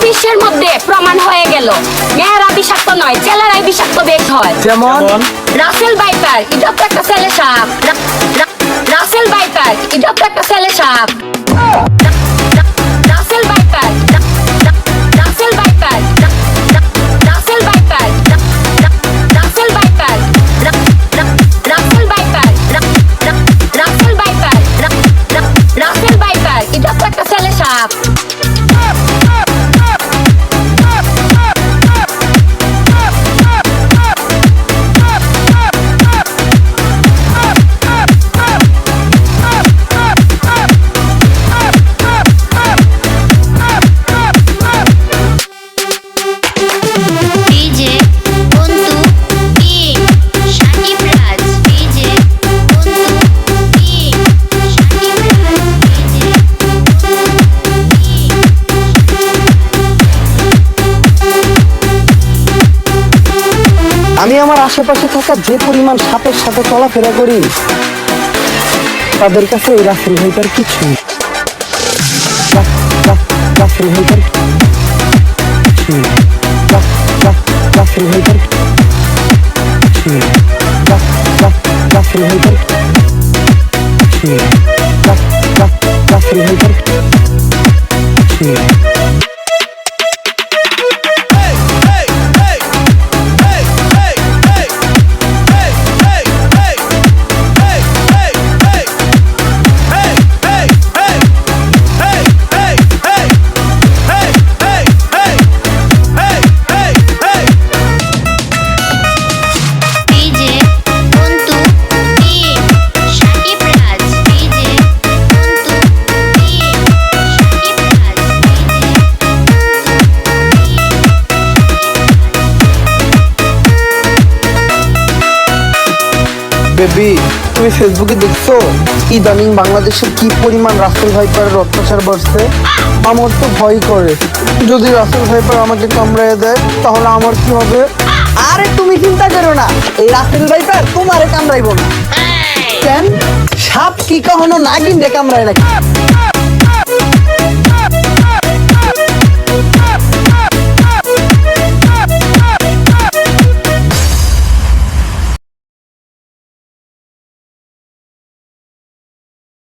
বিশ্বের মধ্যে প্রমাণ হয়ে গেল মেয়েরা বিষাক্ত নয়, ছেলেরাই বিষাক্ত বেশ হয়। যেমন রাসেল ভাইপার এটা তো একটা ছেলে সাপ। রাসেল ভাইপার এটা তো একটা ছেলে সাপ। Russell viper, Russell viper, Russell viper, Russell viper, Russell viper, Russell viper, Russell viper এটা তো একটা ছেলে সাপ। আমি আমার আশেপাশে থাকা যে পরিমাণ সাপের সাথে চলাফেরা করি তাদের কাছে এই রাসেল ভাইপার কিছু। রাসেল ভাইপার কিছু। রাসেল ভাইপার কিছু। রাসেল ভাইপার কিছু। রাসেল ভাইপার কিছু। বেবি, তুমি ফেসবুকে দেখছো ইদানিং বাংলাদেশে কি পরিমাণ রাসেল ভাইপারের অত্যাচার বাড়ছে? আমার তো ভয় করে, যদি রাসেল ভাইপার আমাকে কামড়ায় দেয় তাহলে আমার কি হবে? আরে তুমি চিন্তা করো না, এই রাসেল ভাইপার তোমারে কামড়াইবো না। কেন? সাপ কি কখনো নাগিন রে কামড়ায় নাকি?